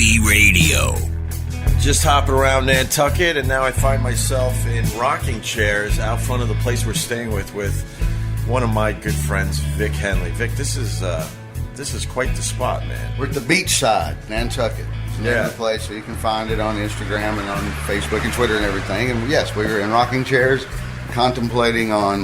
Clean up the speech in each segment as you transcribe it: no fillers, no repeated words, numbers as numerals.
Opie Radio. Just hopping around Nantucket, and now I find myself in rocking chairs out front of the place we're staying with one of my good friends, Vic Henley. Vic, this is quite the spot, man. We're at the beachside, Nantucket. It's the name of the place, so you can find it on Instagram and on Facebook and Twitter and everything. And yes, we were in rocking chairs, contemplating on.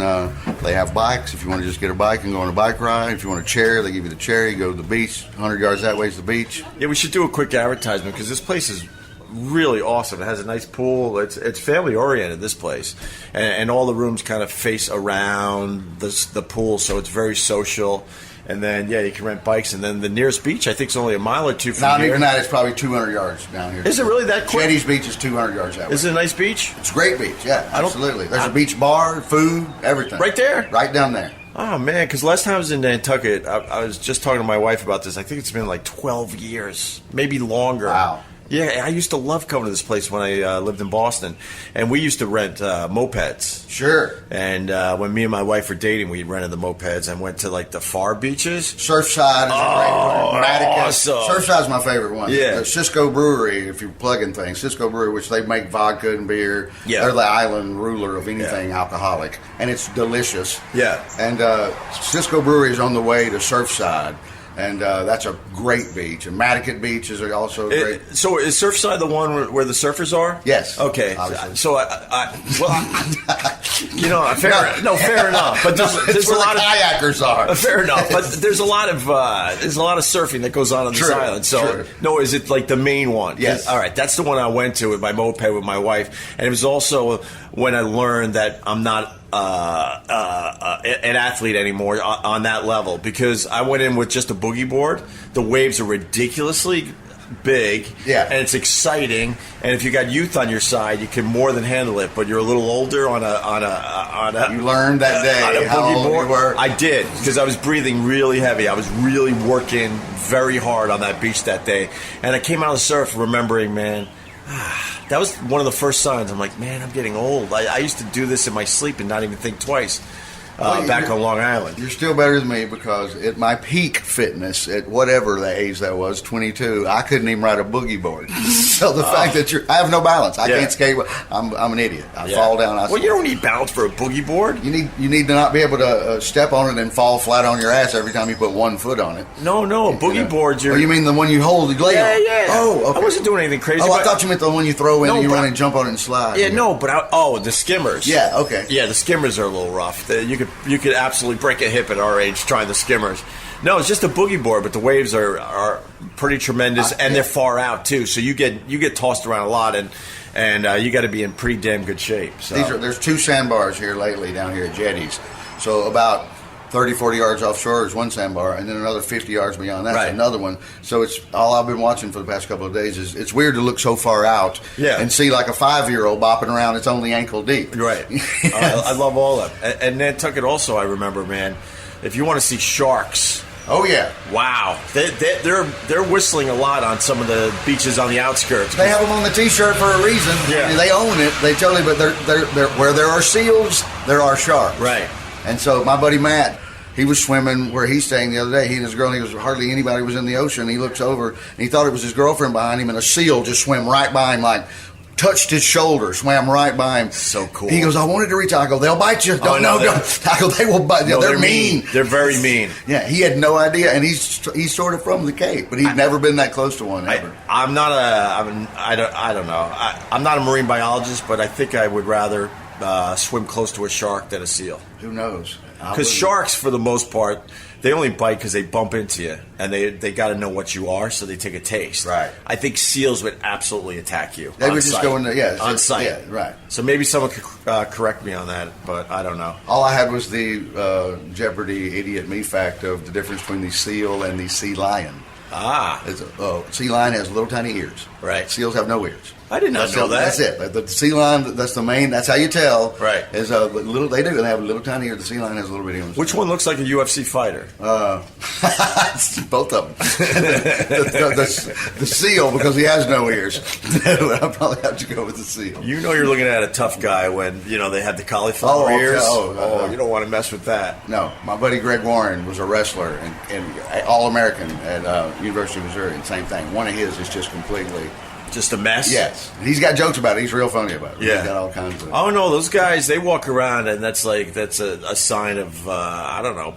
They have bikes. If you want to just get a bike and go on a bike ride, if you want a chair, they give you the chair. You go to the beach. 100 yards that way is the beach. Yeah, we should do a quick advertisement because this place is really awesome. It has a nice pool. It's family oriented, this place, and all the rooms kind of face around the pool, so it's very social. And then you can rent bikes, and then the nearest beach I think is only a mile or two from here. Not even that. It's probably 200 yards down here. Is it really that quick? Jetty's Beach is 200 yards that way. Is it a nice beach? It's a great beach. Yeah, absolutely. There's a beach bar, food, everything. Right there? Right down there. Oh, man, because last time I was in Nantucket, I was just talking to my wife about this. I think it's been like 12 years, maybe longer. Wow. Yeah, I used to love coming to this place when I lived in Boston, and we used to rent mopeds. Sure. And when me and my wife were dating, we rented the mopeds and went to like the far beaches. Surfside is a great one. Awesome. Surfside's my favorite one. Yeah. The Cisco Brewery, if you're plugging things, Cisco Brewery, which they make vodka and beer. Yeah. They're the island ruler of anything alcoholic, and it's delicious. Yeah. And Cisco Brewery is on the way to Surfside. And that's a great beach. And Nantucket Beach is also great. So is Surfside the one where the surfers are? Yes. Okay. Obviously. So fair enough. But there's where a lot the kayakers are. Fair enough. But there's a lot of surfing that goes on this island. So no, is it like the main one? Yes. All right. That's the one I went to with my moped with my wife, and it was also when I learned that I'm not an athlete anymore on that level, because I went in with just a boogie board. The waves are ridiculously big, and it's exciting. And if you got youth on your side, you can more than handle it. But you're a little older on a. You learned that day on a how boogie old board. you were. I did, because I was breathing really heavy. I was really working very hard on that beach that day, and I came out of the surf remembering, man. That was one of the first signs. I'm like, man, I'm getting old. I used to do this in my sleep and not even think twice. Back on Long Island. You're still better than me, because at my peak fitness, at whatever the age that was, 22, I couldn't even ride a boogie board. So the fact that I have no balance. I can't skate. I'm an idiot. I fall down. You don't need balance for a boogie board. You need to not be able to step on it and fall flat on your ass every time you put one foot on it. No, boogie boards. Oh, you mean the one you hold the leg on? Yeah. Oh, okay. I wasn't doing anything crazy. Oh, I thought you meant the one you throw in and you run and jump on it and slide. Yeah, no, but the skimmers. Yeah, okay. Yeah, the skimmers are a little rough. You could absolutely break a hip at our age trying the skimmers. No, it's just a boogie board, but the waves are pretty tremendous, and they're far out too. So you get tossed around a lot, and you got to be in pretty damn good shape. So there's 2 sandbars here lately down here at Jetties. So about 30, 40 yards offshore is one sandbar, and then another 50 yards beyond that's another one. So it's all I've been watching for the past couple of days. Is it's weird to look so far out and see like a 5-year-old bopping around. It's only ankle deep. Right. I love all that. And Nantucket also, I remember, man, if you want to see sharks. Oh yeah! Wow, they're whistling a lot on some of the beaches on the outskirts. They have them on the T-shirt for a reason. Yeah. They own it. They tell you, but they're where there are seals, there are sharks. Right. And so my buddy Matt, he was swimming where he's staying the other day. He and his girl, he was hardly anybody was in the ocean. He looks over and he thought it was his girlfriend behind him, and a seal just swam right by him, like touched his shoulder, swam right by him. So cool. He goes, I wanted to reach out. I go, they'll bite you. Don't. I go, they will bite you. No, they're mean. They're very mean. Yeah, he had no idea, and he's sort of from the Cape, but he'd never been that close to one ever. I don't know. I'm not a marine biologist, but I think I would rather swim close to a shark than a seal. Who knows? Because sharks, for the most part, they only bite because they bump into you, and they got to know what you are, so they take a taste. Right. I think seals would absolutely attack you. They would just go in there, on sight. Yeah, right. So maybe someone could correct me on that, but I don't know. All I had was the Jeopardy idiot me fact of the difference between the seal and the sea lion. Ah. Sea lion has little tiny ears. Right. Seals have no ears. I did not know that. That's it. The C line. That's the main. That's how you tell. Right. Is a little. They do. They have a little tiny ear. The C line has a little bitty one. Which one looks like a UFC fighter? Both of them. the seal, because he has no ears. I'll probably have to go with the seal. You know you're looking at a tough guy when they had the cauliflower ears. You don't want to mess with that. No, my buddy Greg Warren was a wrestler and All-American at University of Missouri, and same thing. One of his is just completely... Just a mess? Yes. He's got jokes about it. He's real funny about it. Yeah. He's got all kinds of... Oh, no, those guys, they walk around, and that's a sign of,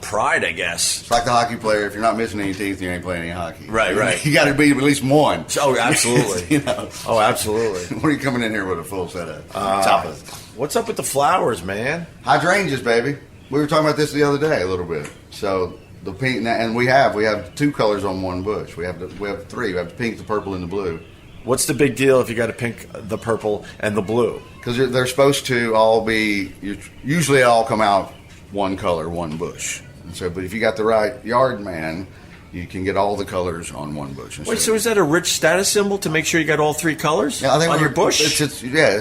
pride, I guess. It's like the hockey player. If you're not missing any teeth, you ain't playing any hockey. Right. You got to be at least one. Oh, absolutely. Oh, absolutely. What are you coming in here with a full set of choppers? What's up with the flowers, man? Hydrangeas, baby. We were talking about this the other day a little bit. So the pink, and we have two colors on one bush. We have three. We have the pink, the purple, and the blue. What's the big deal if you got a pink, the purple, and the blue? Because they're supposed to all be, usually all come out one color, one bush. And so, but if you got the right yard man, you can get all the colors on one bush. Wait, so is that a rich status symbol to make sure you got all three colors on your bush?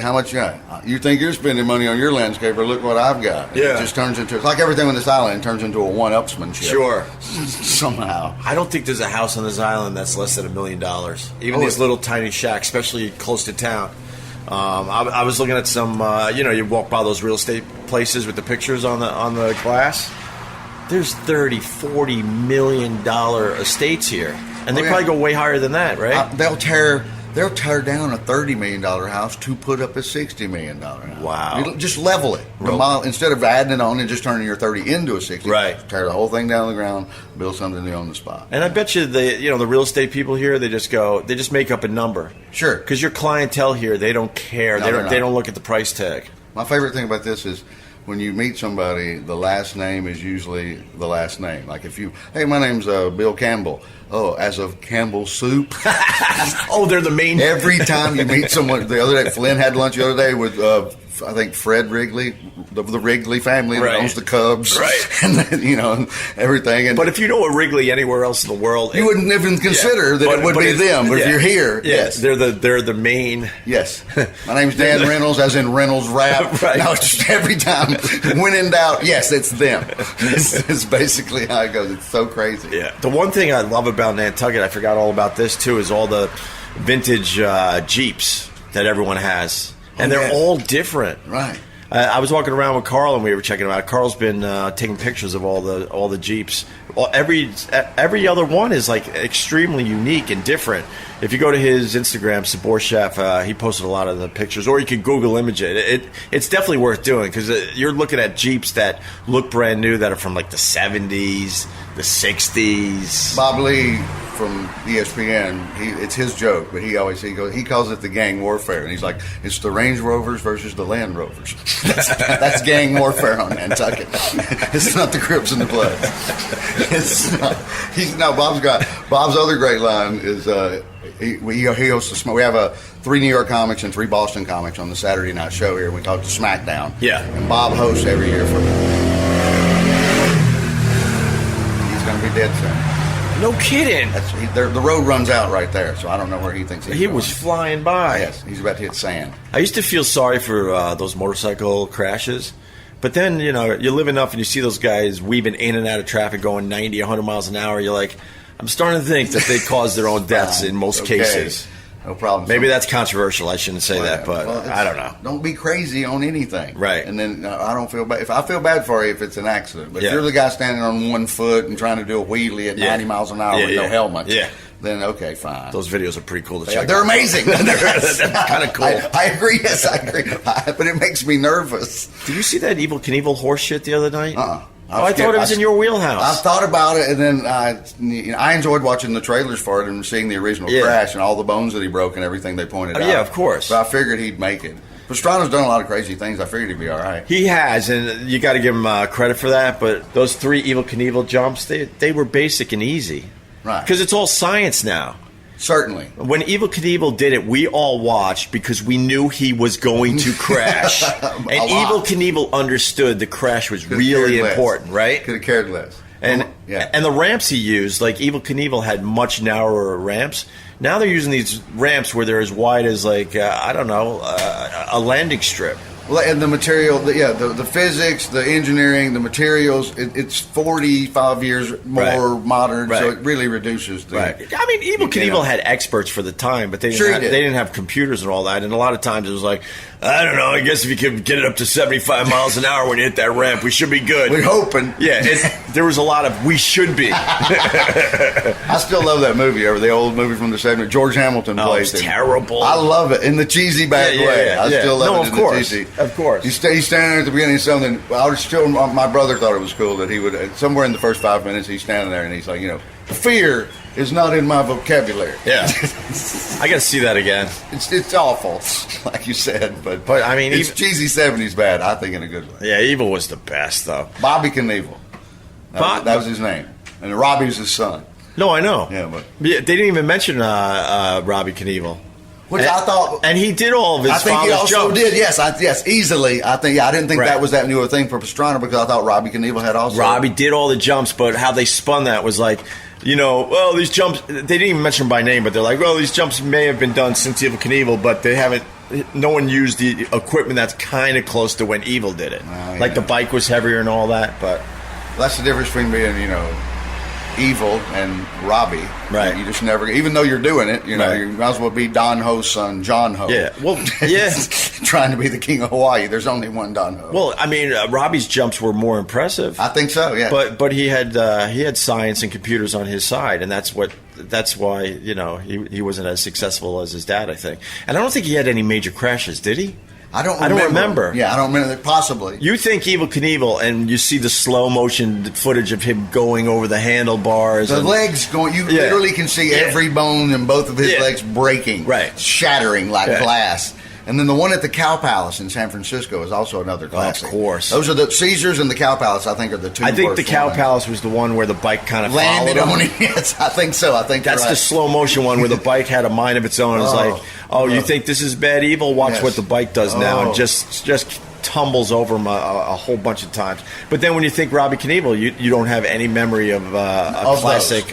How much, you think you're spending money on your landscaper, look what I've got. Yeah. It just turns into, it's like everything on this island, it turns into a one-upsmanship. Sure. Somehow. I don't think there's a house on this island that's less than $1 million. Even these little tiny shacks, especially close to town. I was looking at some, you walk by those real estate places with the pictures on the glass. There's $30-40 million estates here, and they probably go way higher than that, right? They'll tear down a $30 million house to put up a $60 million house. Wow! Just level it. Instead of adding it on and just turning your 30 into a 60, right? Tear the whole thing down to the ground, build something new on the spot. And I bet you the real estate people here, they just make up a number. Sure. Because your clientele here, they don't care. No, they don't look at the price tag. My favorite thing about this is, when you meet somebody, the last name is usually the last name. Like hey, my name's Bill Campbell. Oh, as of Campbell Soup. Oh, they're the main. Every time you meet someone, the other day, Flynn had lunch the other day with, I think, Fred Wrigley, the Wrigley family that owns the Cubs. Right. And then, everything. But if you know a Wrigley anywhere else in the world, you wouldn't even consider that it would be them. But if you're here, yes. They're the main. Yes. My name's Dan Reynolds, as in Reynolds Rap. Right. No, it's just every time, when in doubt, yes, it's them. It's basically how it goes. It's so crazy. Yeah. The one thing I love about Nantucket, I forgot all about this too, is all the vintage Jeeps that everyone has. And they're all different. Right. I was walking around with Carl and we were checking them out. Carl's been taking pictures of all the Jeeps. Every other one is like extremely unique and different. If you go to his Instagram, Sabor Chef, he posted a lot of the pictures, or you can Google image it. It's definitely worth doing because you're looking at Jeeps that look brand new that are from like the 70s, the 60s. Bob Lee from ESPN, it's his joke, but he calls it the gang warfare, and he's like, it's the Range Rovers versus the Land Rovers. That's gang warfare on Nantucket. It's not the Crips and the Bloods. It's not. Bob's other great line is he hosts we have 3 New York comics and 3 Boston comics on the Saturday night show here. We talk to SmackDown. Yeah, and Bob hosts every year for. He's going to be dead soon. No kidding. The road runs out right there, so I don't know where he thinks he was flying by. Yes, he's about to hit sand. I used to feel sorry for those motorcycle crashes, but then you live enough and you see those guys weaving in and out of traffic going 90, 100 miles an hour. You're like, I'm starting to think that they cause their own deaths in most cases. No problem. Maybe that's controversial. I shouldn't say that, but I don't know. Don't be crazy on anything. Right. And then I don't feel bad. If I feel bad for you if it's an accident. But if Yeah. you're the guy standing on one foot and trying to do a wheelie at 90 miles an hour with no helmet, then okay, fine. Those videos are pretty cool to check They're out. amazing. That's kind of cool. I agree. Yes, I agree. But it makes me nervous. Did you see that Evel Knievel horse shit the other night? Uh-uh. I thought it was in your wheelhouse. I thought about it, and then I enjoyed watching the trailers for it and seeing the original crash and all the bones that he broke and everything they pointed out. Yeah, of course. But I figured he'd make it. Pastrana's done a lot of crazy things. I figured he'd be all right. He has, and you got to give him credit for that. But those 3 Evel Knievel jumps, they were basic and easy. Right. Because it's all science now. Certainly. When Evel Knievel did it, we all watched because we knew he was going to crash. And Evel Knievel understood the crash was really important, right? Could have cared less. And the ramps he used, like Evel Knievel had much narrower ramps, Now they're using these ramps where they're as wide as like I don't know, a landing strip. Well, and the material, the physics, the engineering, the materials, it's 45 years more modern, so it really reduces the... Right. I mean, Evel Knievel had experts for the time, but they didn't have computers and all that, and a lot of times it was like, I don't know, I guess if you could get it up to 75 miles an hour when you hit that ramp, we should be good. We're hoping. Yeah, there was a lot of, we should be. I still love that movie, the old movie from the 70s. George Hamilton plays it. It's terrible. I love it, in the cheesy bad way. I still love it in the cheesy. Of course. He's standing there at the beginning of something. My brother thought it was cool that he would, somewhere in the first 5 minutes, he's standing there and he's like, fear is not in my vocabulary. Yeah. I got to see that again. It's awful, like you said, but I mean, it's cheesy 70s bad, I think, in a good way. Yeah, Evel was the best, though. Bobby Knievel. That was his name. And Robbie was his son. No, I know. Yeah, but they didn't even mention Robbie Knievel. Which I thought, and he did all of his. I think he also jumps. did. Yes, easily. I think. Yeah, I didn't think that was that new a thing for Pastrana because I thought Robbie Knievel had also. Robbie did all the jumps, but how they spun that was like, well, these jumps. They didn't even mention them by name, but they're like, well, these jumps may have been done since Evel Knievel, but they haven't. No one used the equipment that's kind of close to when Evel did it. Like the bike was heavier and all that, but that's the difference between being, Evel and Robbie. Right. You just never, even though you're doing it, you might as well be Don Ho's son, John Ho. Yeah. Well, yeah. Trying to be the king of Hawaii. There's only one Don Ho. Well, I mean, Robbie's jumps were more impressive. I think so. Yeah. But he had science and computers on his side, and that's why he wasn't as successful as his dad, I think. And I don't think he had any major crashes, did he? I don't remember. Yeah, I don't remember. Possibly. You think Evel Knievel, and you see the slow motion footage of him going over the handlebars. The legs going. You literally can see every bone in both of his legs breaking, shattering like glass. And then the one at the Cow Palace in San Francisco is also another classic. Of course. Those are the Caesars and the Cow Palace, I think, are the two. I think the Cow Palace was the one where the bike kind of landed on him. Yes, I think so. I think that's the slow motion one where the bike had a mind of its own. It's like, you think this is bad Evel? Watch what the bike does now, and just tumbles over him a whole bunch of times. But then when you think Robbie Knievel, you don't have any memory of a classic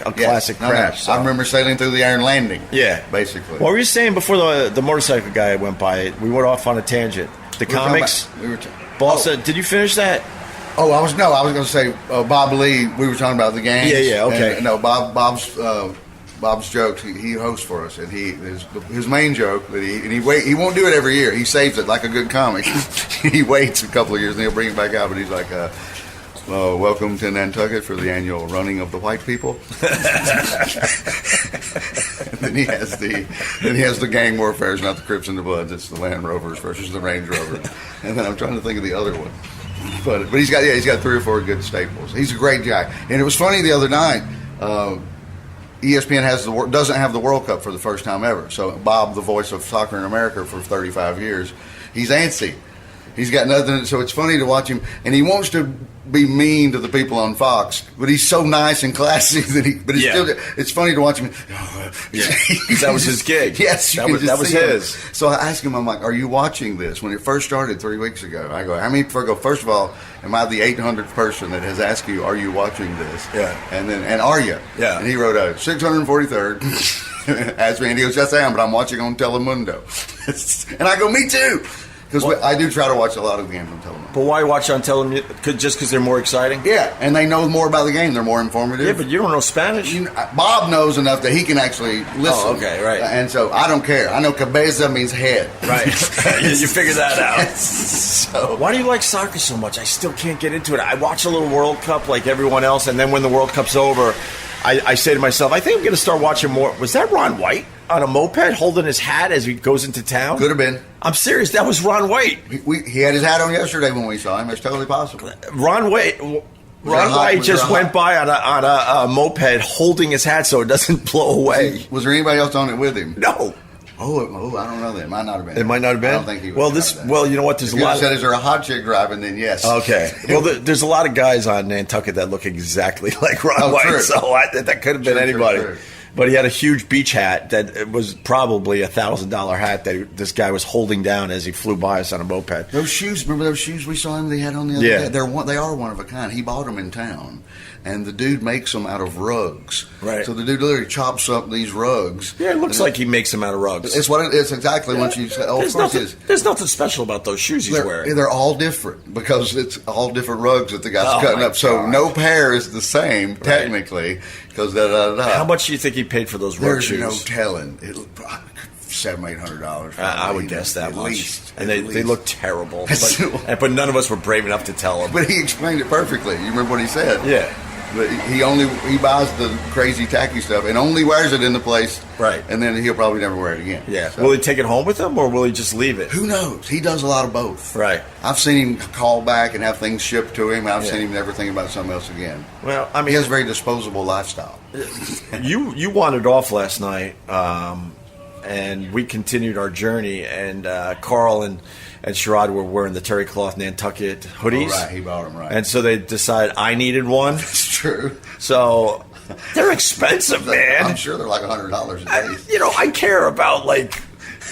crash. No. I remember sailing through the iron landing. Yeah, basically. What were you saying before the motorcycle guy went by? We went off on a tangent. The comics. Did you finish that? Oh, I was going to say Bob Lee. We were talking about the gangs. Yeah. Okay. And, Bob's jokes. He hosts for us, and his main joke that he won't do it every year. He saves it like a good comic. He waits a couple of years and he'll bring it back out. But he's like, "Welcome to Nantucket for the annual running of the white people." And then he has the gang warfare. It's not the Crips and the Bloods. It's the Land Rovers versus the Range Rovers. And then I'm trying to think of the other one. But he's got 3 or 4 good staples. He's a great guy. And it was funny the other night. ESPN doesn't have the World Cup for the first time ever. So Bob, the voice of soccer in America for 35 years, he's antsy. He's got nothing. So it's funny to watch him, and he wants to be mean to the people on Fox, but he's so nice and classy that still. It's funny to watch him. That was his gig. Yes, that was his. So I asked him, I'm like, "Are you watching this?" When it first started 3 weeks ago, I go, "How many?" First of all, am I the 800th person that has asked you, "Are you watching this?" Yeah. And are you? Yeah. And he wrote a 643rd. Asked me, and he goes, "Yes, I am, but I'm watching on Telemundo." And I go, "Me too." Because I do try to watch a lot of the games on Telemundo. But why watch on Telemundo? Just because they're more exciting? Yeah, and they know more about the game. They're more informative. Yeah, but you don't know Spanish. Bob knows enough that he can actually listen. Oh, okay, right. And so I don't care. I know cabeza means head. Right. You figure that out. So why do you like soccer so much? I still can't get into it. I watch a little World Cup like everyone else, and then when the World Cup's over, I say to myself, I think I'm going to start watching more. Was that Ron White on a moped holding his hat as he goes into town? Could have been. I'm serious. That was Ron White. He had his hat on yesterday when we saw him. It's totally possible. Ron White just went by on a moped holding his hat so it doesn't blow away. Was there anybody else on it with him? No. Oh, I don't know that. It might not have been. It might not have been? I don't think he was. Well, you know what? There's a lot. Said, is there a hot chick driving? Then yes. Okay. Well, there's a lot of guys on Nantucket that look exactly like Ron White. True. So that could have been anybody. True. But he had a huge beach hat that was probably $1,000 hat that this guy was holding down as he flew by us on a moped. Those shoes, remember those shoes we saw him? They had on the other day. They are one of a kind. He bought them in town. and the dude makes them out of rugs. Right. So the dude literally chops up these rugs. Yeah, it looks like he makes them out of rugs. It's what it's exactly what you say. Oh, of course it is. There's nothing special about those shoes he's wearing. They're all different because it's all different rugs that the guy's cutting up. So no pair is the same technically because How much do you think he paid for those rug shoes? There's no telling. $700-800. I would guess that much. Least, and they look terrible. But none of us were brave enough to tell him. But he explained it perfectly. You remember what he said? Yeah. But he buys the crazy tacky stuff and only wears it in the place. Right. And then he'll probably never wear it again. Yeah. So, will he take it home with him or will he just leave it? Who knows? He does a lot of both. Right. I've seen him call back and have things shipped to him. I've seen him never think about something else again. Well, I mean, he has a very disposable lifestyle. You wandered off last night, and we continued our journey, and Carl and Sherrod were wearing the terrycloth Nantucket hoodies. Oh, right, he bought them, right. And so they decided I needed one. It's true. So they're expensive, man. I'm sure they're like $100 a day. I care about like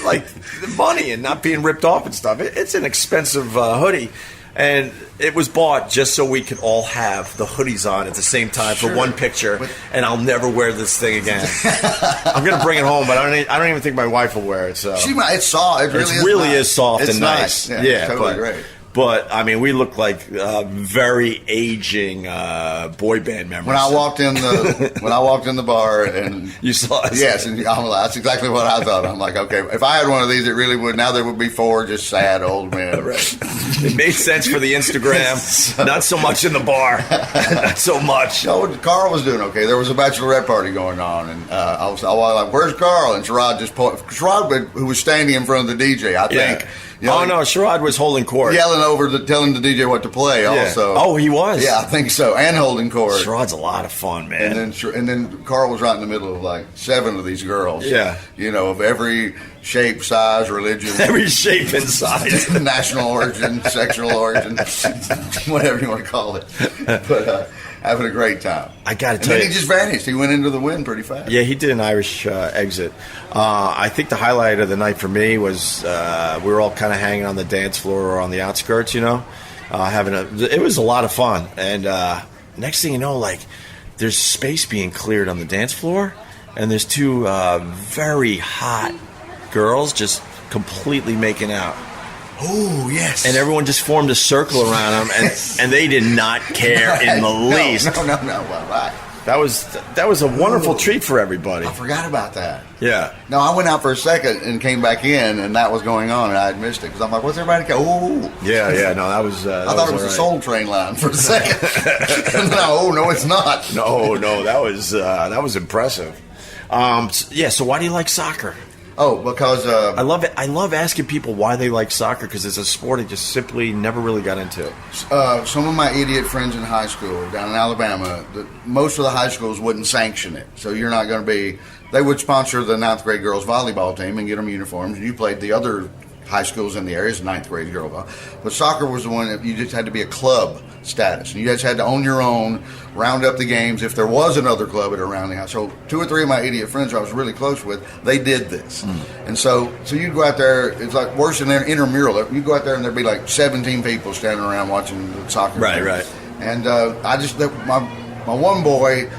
the money and not being ripped off and stuff. It's an expensive hoodie. And it was bought just so we could all have the hoodies on at the same time for one picture. And I'll never wear this thing again. I'm going to bring it home, but I don't even think my wife will wear it. So she might. It's soft. It really is soft it's and nice. Yeah, totally great. But I mean, we look like very aging boy band members. When I walked in the bar and you saw us. Yes, and that's exactly what I thought. I'm like, okay, if I had one of these, it really would. Now there would be 4 just sad old men. Right. It made sense for the Instagram, not so much in the bar, not so much. No, Carl was doing okay. There was a bachelorette party going on, and I was like, "Where's Carl?" And Sherrod Sherrod, who was standing in front of the DJ, I think. Yelling, Sherrod was holding court. Yelling telling the DJ what to play also. Oh, he was? Yeah, I think so. And holding court. Sherrod's a lot of fun, man. And then Carl was right in the middle of like 7 of these girls. Yeah. Of every shape, size, religion. Every shape and size. National origin, sexual origin, whatever you want to call it. But having a great time. I got to tell you. And then he just vanished. He went into the wind pretty fast. Yeah, he did an Irish exit. I think the highlight of the night for me was we were all kind of hanging on the dance floor or on the outskirts, it was a lot of fun. And next thing you know, like, there's space being cleared on the dance floor, and there's 2 very hot girls just completely making out. Oh, yes. And everyone just formed a circle around them, and they did not care in the least. No. Well, right. That was a wonderful treat for everybody. I forgot about that. Yeah. No, I went out for a second and came back in, and that was going on, and I had missed it because I'm like, "What's everybody?" Oh. Yeah. No, that was. I thought it was a Soul Train line for a second. No, it's not. No, that was impressive. So why do you like soccer? Oh, because I love it. I love asking people why they like soccer because it's a sport I just simply never really got into. Some of my idiot friends in high school down in Alabama, most of the high schools wouldn't sanction it. So you're not going to be. They would sponsor the 9th grade girls volleyball team and get them uniforms, and you played the other high schools in the area as 9th grade girl volleyball. But soccer was the one that you just had to be a club status. And you just had to own your own, round up the games if there was another club at around the house. So 2 or 3 of my idiot friends who I was really close with, they did this. And so you'd go out there, it's like worse than their intramural. You'd go out there and there'd be like 17 people standing around watching the soccer game. Right. And my one boy,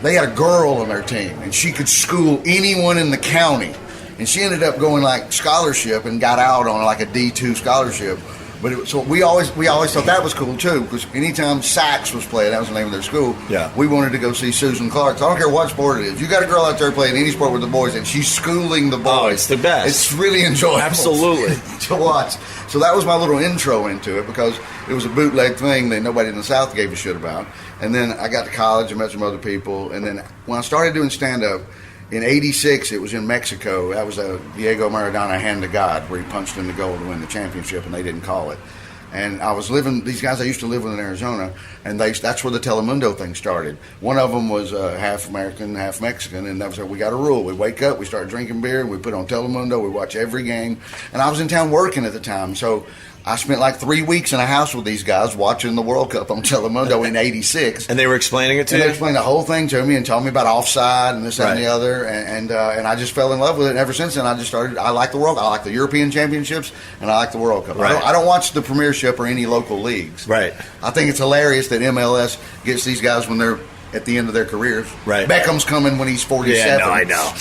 they had a girl on their team, and she could school anyone in the county. And she ended up going like scholarship and got out on like a D2 scholarship. But so we always thought that was cool too, because anytime Sachs was playing, that was the name of their school. Yeah. We wanted to go see Susan Clark. So I don't care what sport it is. You got a girl out there playing any sport with the boys, and she's schooling the boys. Oh, it's the best. It's really enjoyable. Absolutely. To watch. So that was my little intro into it, because it was a bootleg thing that nobody in the South gave a shit about. And then I got to college and met some other people. And then when I started doing stand-up, in '86, it was in Mexico. That was a Diego Maradona hand to God, where he punched in the goal to win the championship, and they didn't call it. And I was these guys I used to live with in Arizona, and that's where the Telemundo thing started. One of them was half American, half Mexican, and that was we got a rule. We wake up, we start drinking beer, we put on Telemundo, we watch every game. And I was in town working at the time, so I spent like 3 weeks in a house with these guys watching the World Cup on Telemundo in '86. And they were explaining it to you? They explained the whole thing to me and told me about offside and this, that, and the other. And I just fell in love with it. And ever since then, I like the World. I like the European Championships, and I like the World Cup. Right. I don't watch the Premiership championship or any local leagues. Right. I think it's hilarious that MLS gets these guys when they're at the end of their careers. Right. Beckham's coming when he's 47. Yeah, no, I know.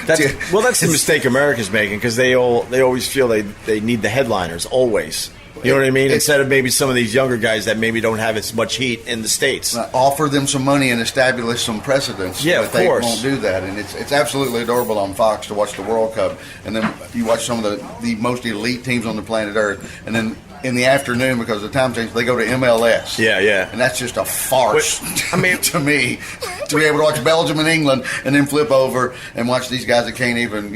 That's the mistake America's making, because they always feel they need the headliners, always. You know what I mean? Instead of maybe some of these younger guys that maybe don't have as much heat in the States. Offer them some money and establish some precedents. Yeah, but they won't do that. And it's absolutely adorable on Fox to watch the World Cup. And then you watch some of the most elite teams on the planet Earth. And then in the afternoon, because of the time change, they go to MLS. Yeah. And that's just a farce, I mean, to me, to be able to watch Belgium and England and then flip over and watch these guys that can't even,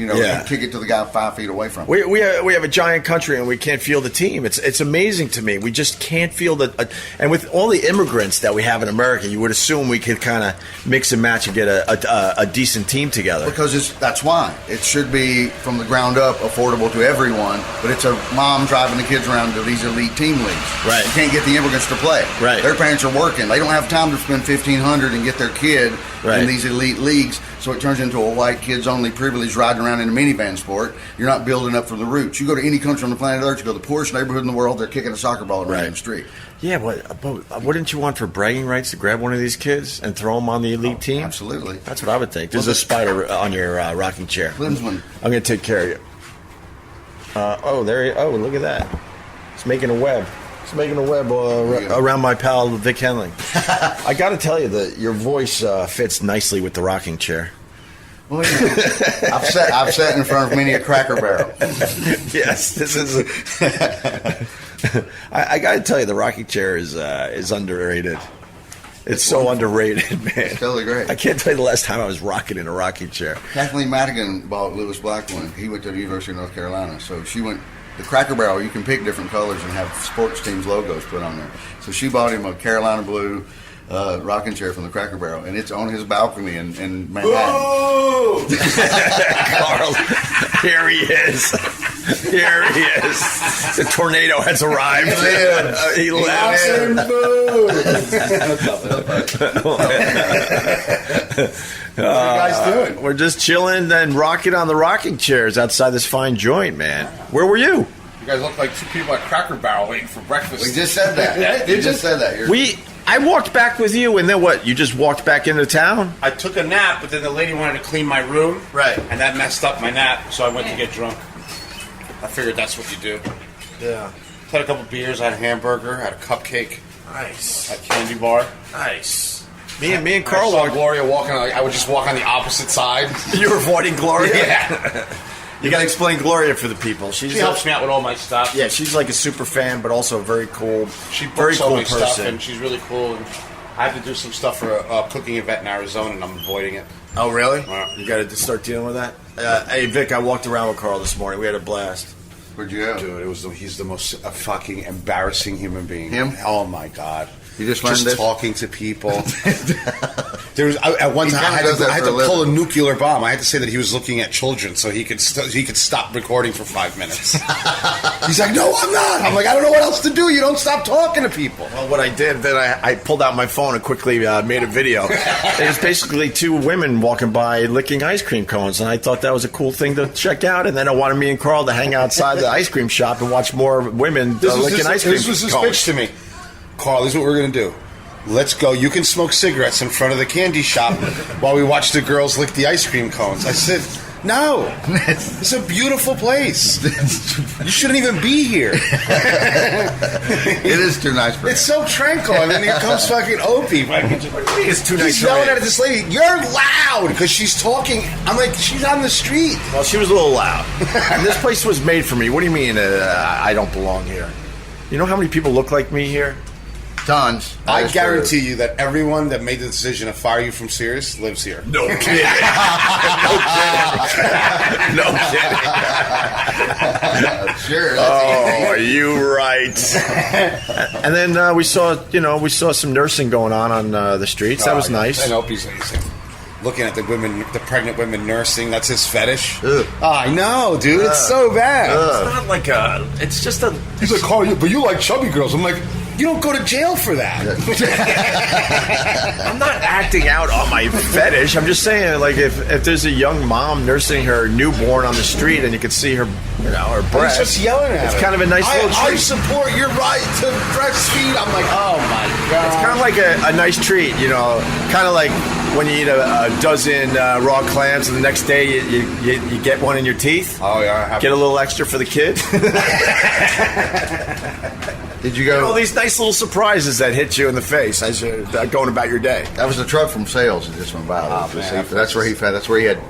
kick it to the guy 5 feet away from them. We have a giant country and we can't field a team. It's amazing to me. We just can't field it. And with all the immigrants that we have in America, you would assume we could kind of mix and match and get a decent team together. Because that's why. It should be, from the ground up, affordable to everyone, but it's a mom driving the kids around to these elite team leagues. Right. You can't get the immigrants to play. Right. Their parents are working. They don't have time to spend $1,500 and get their kid in these elite leagues, so it turns into a white kids only privilege riding around in a minivan sport. You're not building up from the roots. You go to any country on the planet Earth, you go to the poorest neighborhood in the world, they're kicking a soccer ball around in the street. Yeah, but wouldn't you want for bragging rights to grab one of these kids and throw them on the elite team? Absolutely. That's what I would think. There's a spider on your rocking chair. Klinsmann. I'm going to take care of you. Look at that. It's making a web. It's making a web around my pal Vic Henley. I got to tell you that your voice fits nicely with the rocking chair. Well, yeah. I've sat in front of many a Cracker Barrel. Yes, this is. I got to tell you, the rocking chair is underrated. It's so underrated, man. It's totally great. I can't tell you the last time I was rocking in a rocking chair. Kathleen Madigan bought Lewis Black one. He went to the University of North Carolina, so she went. The Cracker Barrel, you can pick different colors and have sports teams' logos put on there. So she bought him a Carolina blue rocking chair from the Cracker Barrel, and it's on his balcony in Manhattan. Whoa! Carl, here he is. Here he is. The tornado has arrived. He lives. What are you guys doing? We're just chilling and rocking on the rocking chairs outside this fine joint, man. Where were you? You guys look like two people at Cracker Barrel waiting for breakfast. We just said that. You just said that. I walked back with you, and then what? You just walked back into town? I took a nap, but then the lady wanted to clean my room. Right. And that messed up my nap, so I went to get drunk. I figured that's what you do. Yeah. Had a couple beers, I had a hamburger, had a cupcake. Nice. Had a candy bar. Nice. Me and Carl I saw walked. Gloria walking. I would just walk on the opposite side. You were avoiding Gloria? Yeah. You got to explain Gloria for the people. She helps me out with all my stuff. Yeah, she's like a super fan, but also very cool. She very books all cool my person. stuff, and she's really cool. And I have to do some stuff for a cooking event in Arizona, and I'm avoiding it. Oh, really? Yeah. You got to start dealing with that? Hey, Vic, I walked around with Carl this morning. We had a blast. Where'd you go? Dude, he's the most fucking embarrassing human being. Him? Oh my god. You just learned this? Talking to people. At one time I had to pull a nuclear bomb. I had to say that he was looking at children so he could stop recording for 5 minutes. He's like, no, I'm not. I'm like, I don't know what else to do. You don't stop talking to people. Well, what I did, then I pulled out my phone and quickly made a video. It was basically two women walking by licking ice cream cones, and I thought that was a cool thing to check out. And then I wanted me and Carl to hang outside the ice cream shop and watch more women licking ice cream cones. This was his pitch to me. Carl, this is what we're going to do. Let's go. You can smoke cigarettes in front of the candy shop while we watch the girls lick the ice cream cones. I said, no. It's a beautiful place. You shouldn't even be here. It is too nice for It's so tranquil. And then here comes fucking Opie. It's too nice. He's yelling at this lady, you're loud, because she's talking. I'm like, she's on the street. Well, she was a little loud. And this place was made for me. What do you mean I don't belong here? You know how many people look like me here? Tons. I guarantee you that everyone that made the decision to fire you from Sirius lives here. No kidding. No kidding. Sure. Oh, are you right? And then we saw some nursing going on the streets. That was nice. And Opie's looking at the pregnant women nursing. That's his fetish. Ugh. Oh, I know, dude. It's so bad. It's not like it's just a. He's like, Carl, but you like chubby girls. I'm like, You don't go to jail for that. I'm not acting out on my fetish. I'm just saying, like, if there's a young mom nursing her newborn on the street and you can see her, her breast, He's just yelling at her. It's kind of a nice little treat. I support your right to breastfeed. I'm like, oh my god. It's kind of like a nice treat, kind of like when you eat a dozen raw clams and the next day you get one in your teeth. Oh yeah. Get a little extra for the kid. Did you go? All these nice little surprises that hit you in the face as you're going about your day. That was the truck from sales that just went by. That's where he had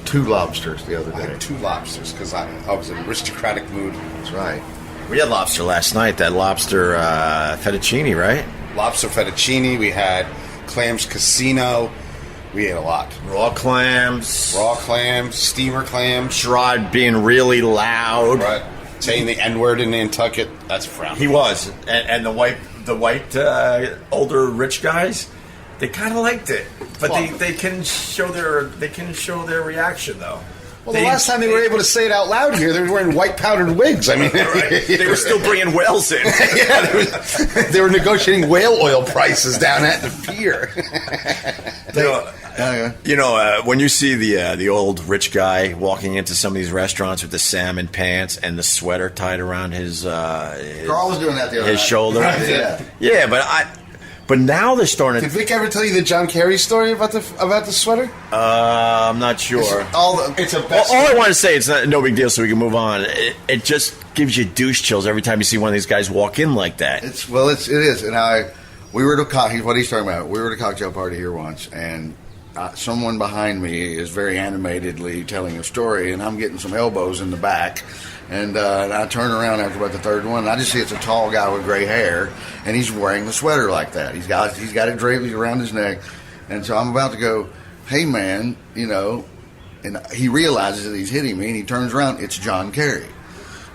2 lobsters the other I day. had 2 lobsters because I was in aristocratic mood. That's right. We had lobster last night. That lobster fettuccine, right? Lobster fettuccine. We had clams casino. We ate a lot. Raw clams, steamer clams. Sherrod being really loud. Right. Saying the N-word in Nantucket. That's frowned. He was, and the white older rich guys, they kind of liked it, but they can show their reaction though. Well, the last time they were able to say it out loud here, they were wearing white powdered wigs. I mean, right. They were still bringing whales in. Yeah, they were negotiating whale oil prices down at the pier. When you see the old rich guy walking into some of these restaurants with the salmon pants and the sweater tied around his Carl was doing that the other night. shoulder. Yeah, but now they're starting to. Did Vic ever tell you the John Kerry story about the sweater? I'm not sure. It's a best. All I want to say, it's no big deal, so we can move on. It just gives you douche chills every time you see one of these guys walk in like that. It is. And we were at what he's talking about. We were at a cocktail party here once, and someone behind me is very animatedly telling a story, and I'm getting some elbows in the back. And I turn around after about the third one, and I just see it's a tall guy with gray hair, and he's wearing the sweater like that. He's got it draped around his neck, and so I'm about to go, hey man, and he realizes that he's hitting me, and he turns around, it's John Kerry,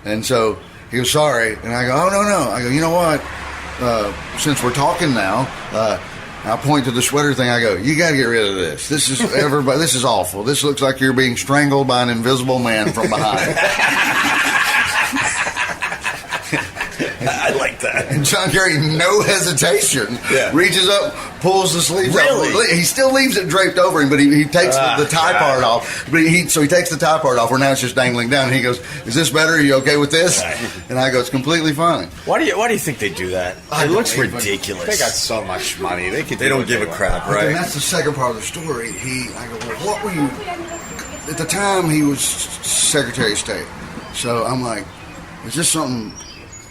and so he goes, sorry, and I go, oh no, I go, you know what? Since we're talking now, I point to the sweater thing. I go, you got to get rid of this. This is everybody. This is awful. This looks like you're being strangled by an invisible man from behind. I like that. And John Kerry, no hesitation, reaches up, pulls the sleeves off. He still leaves it draped over him, but he takes the tie part off. But he takes the tie part off, where now it's just dangling down. And he goes, "Is this better? Are you okay with this?" And I go, "It's completely fine." Why do you think they do that? It looks ridiculous. They got so much money. They don't give a crap, right? And that's the second part of the story. I go, well, what were you? At the time, he was Secretary of State. So I'm like, is this something?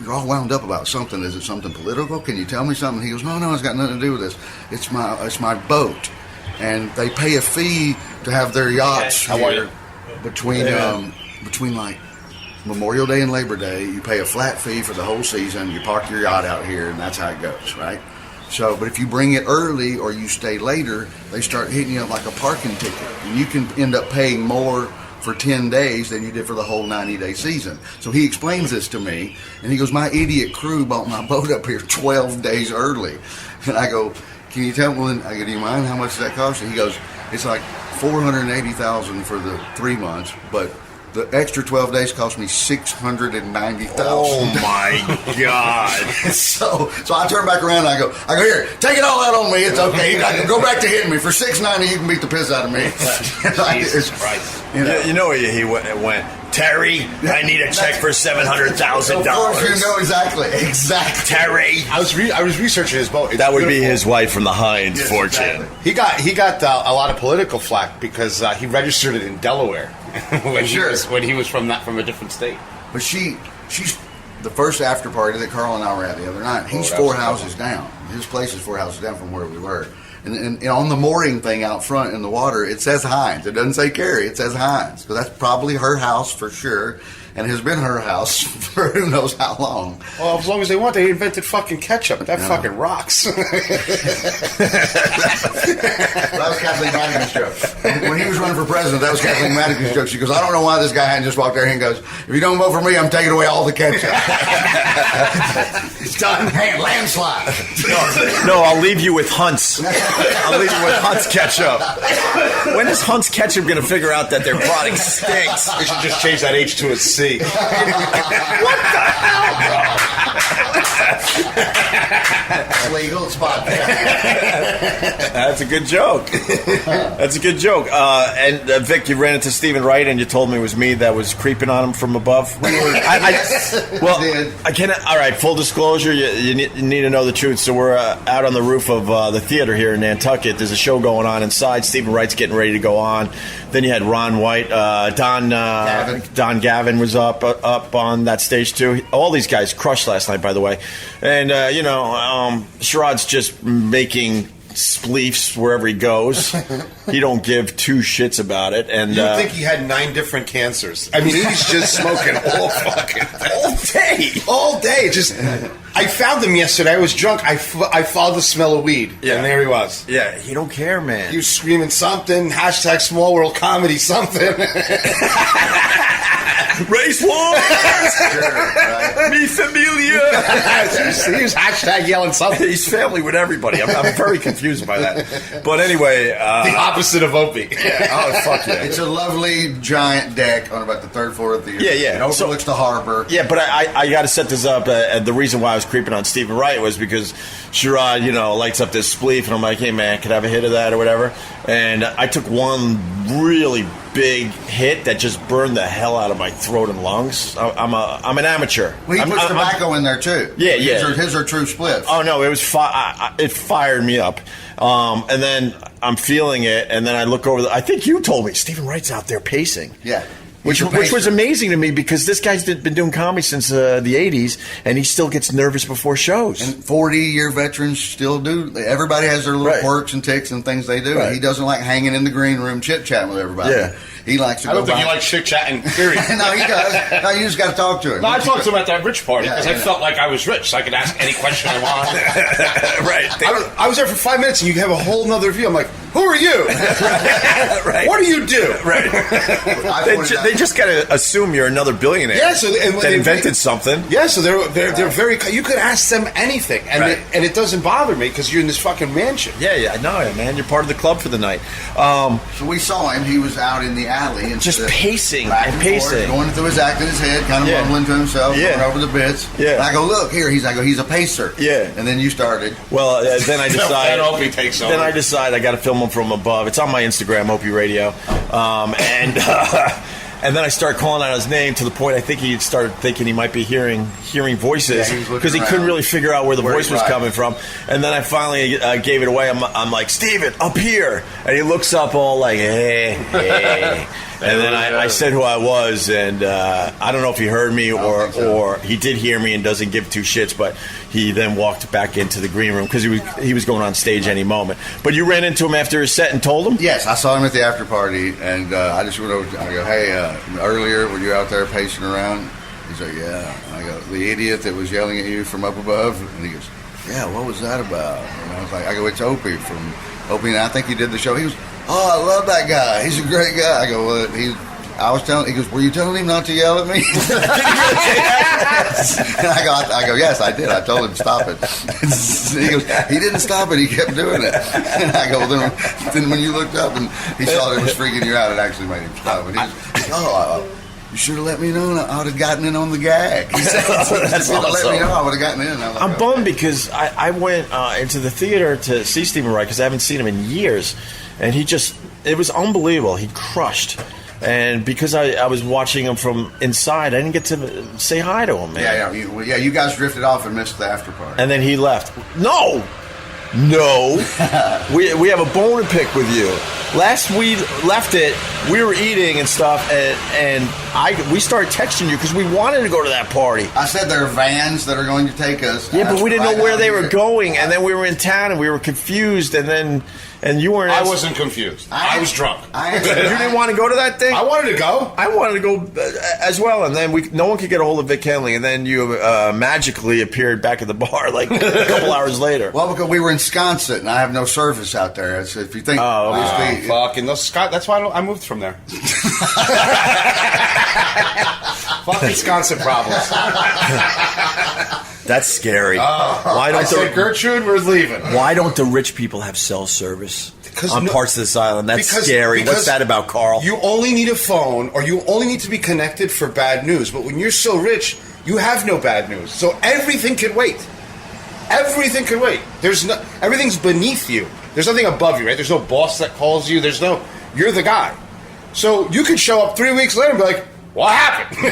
You're all wound up about something. Is it something political? Can you tell me something? He goes, no, it's got nothing to do with this. It's my boat, and they pay a fee to have their yachts here between like Memorial Day and Labor Day. You pay a flat fee for the whole season. You park your yacht out here, and that's how it goes, right? So, but if you bring it early or you stay later, they start hitting you up like a parking ticket, and you can end up paying more for 10 days than you did for the whole 90-day season. So he explains this to me, and he goes, my idiot crew bought my boat up here 12 days early. And I go, can you tell me? I go, do you mind how much that costs? And he goes, it's like $480,000 for the 3 months, but the extra 12 days cost me $690,000. Oh my God! So I turn back around and I go, here, take it all out on me. It's okay. I can go back to hitting me for $690. You can beat the piss out of me. Jesus Christ! You know where he went. Terry, I need a check for $700,000. Of course, you know exactly. Terry, I was researching his boat. That would be his wife from the Hines fortune. Exactly. He got a lot of political flack because he registered it in Delaware when he was from a different state. But she's the first after party that Carl and I were at the other night. He's 4 houses down. His place is 4 houses down from where we were. And on the mooring thing out front in the water, it says Hines. It doesn't say Carrie. It says Hines. So that's probably her house for sure, and has been her house for who knows how long. Well, as long as they want, they invented fucking ketchup. That fucking rocks. That was Kathleen Madigan's joke. When he was running for president, that was Kathleen Madigan's joke. She goes, I don't know why this guy hadn't just walked there and goes, if you don't vote for me, I'm taking away all the ketchup. It's done. Hey, landslide. No, I'll leave you with Hunt's. I'll leave you with Hunt's ketchup. When is Hunt's ketchup going to figure out that their product stinks? They should just change that H to a C. league. It's legal. It's spot. That's a good joke. That's a good joke. And Vic, you ran into Stephen Wright, and you told me it was me that was creeping on him from above. I can't. All right, full disclosure, you need to know the truth. So we're out on the roof of the theater here in Nantucket. There's a show going on inside. Stephen Wright's getting ready to go on. Then you had Ron White, Don Gavin was up on that stage too. All these guys crushed last night, by the way. And Sherrod's just making spleefs wherever he goes. He don't give two shits about it. And you think he had 9 different cancers? I mean, he's just smoking all day. Just, I found him yesterday. I was drunk. I followed the smell of weed, and there he was. Yeah, he don't care, man. He was screaming something. # Small World Comedy something. Race wars! Sure, right. Mi familia! He was # yelling something. He's family with everybody. I'm very confused by that. But anyway... the opposite of Opie. Oh, fuck yeah. It's a lovely giant deck on about the 3rd floor of the theater. Yeah. It overlooks the harbor. Yeah, but I got to set this up. And the reason why I was creeping on Stephen Wright was because Sherrod, lights up this spleef, and I'm like, hey, man, could I have a hit of that or whatever? And I took one really big hit that just burned the hell out of my throat and lungs. I'm an amateur. Well, he puts tobacco in there, too. Yeah. His are true spliffs. Oh, no, it was it fired me up. And then I'm feeling it, and then I look over. I think you told me Stephen Wright's out there pacing. Yeah. Which was amazing to me because this guy's been doing comedy since the 80s, and he still gets nervous before shows. And 40-year veterans still do. Everybody has their little quirks and tics and things they do. Right. He doesn't like hanging in the green room chit-chatting with everybody. Yeah. He likes to I go don't think by. he likes chit-chatting, period. No, he does. No, you just got to talk to him. No, I talked to him at that rich party because Yeah. I felt like I was rich, so I could ask any question I wanted. Right. I was there for 5 minutes, and you have a whole nother view. I'm like, who are you? Right. What do you do? Right. They just got to assume you're another billionaire. Yeah, so that invented something. Yeah, so they're very. You could ask them anything, and it doesn't bother me because you're in this fucking mansion. Yeah, I know, man. You're part of the club for the night. So we saw him. He was out in the alley and Just pacing back and forth, pacing. going through his act in his head, kind of Yeah. mumbling to himself, Yeah. going over the bits. Yeah. And I go, look here. He's a pacer. Yeah. And then you started. Well, then I decided. Then Opie takes over. Then I decide I got to film him from above. It's on my Instagram, Opie Radio, and then I started calling out his name to the point I think he started thinking he might be hearing voices Yeah, he was looking because he couldn't around. really figure out where the voice he was right. coming from. And then I finally gave it away. I'm like, Steven, up here, and he looks up all like, hey. And then I said who I was, and I don't know if he heard me or he did hear me and doesn't give two shits, but he then walked back into the green room because he was going on stage any moment. But you ran into him after his set and told him? Yes, I saw him at the after party, and I just went over. I go, hey, earlier when you were out there pacing around, he's like, yeah. And I go, the idiot that was yelling at you from up above, and he goes, yeah, what was that about? And I was like, it's Opie from Opie, and I think he did the show. He goes, oh, I love that guy. He's a great guy. I go, well, he goes, were you telling him not to yell at me? And I go, yes, I did. I told him to stop it. He goes, he didn't stop it. He kept doing it. And I go, well, then when you looked up and he saw that it was freaking you out, it actually made him stop. And he goes, you should have let me know. I would have gotten in on the gag. He said, That's let me awesome. know. I would have gotten in. I'm bummed because I went into the theater to see Stephen Wright because I haven't seen him in years. And it was unbelievable. He crushed. And because I was watching him from inside, I didn't get to say hi to him, man. Yeah, you guys drifted off and missed the after party. And then he left. No! we have a bone to pick with you. Last we left it, we were eating and stuff, and we started texting you because we wanted to go to that party. I said there are vans that are going to take us. Yeah, but we didn't know where they were going, and then we were in town and we were confused, and you weren't. I wasn't confused. I was drunk. You didn't want to go to that thing? I wanted to go. I wanted to go as well, and then no one could get a hold of Vic Henley, and then you magically appeared back at the bar like a couple hours later. Well, because we were in Wisconsin, and I have no service out there. So if you think, Fucking those Scott. That's why I moved from there. Fucking Wisconsin problems. That's scary. Why don't I said, Gertrude, we're leaving. Why don't the rich people have cell service? on parts of this island. That's scary. What's that about, Carl? You only need a phone, or you only need to be connected for bad news. But when you're so rich, you have no bad news. So everything can wait. Everything can wait. Everything's beneath you. There's nothing above you, right? There's no boss that calls you. You're the guy. So you could show up 3 weeks later and be like, what happened?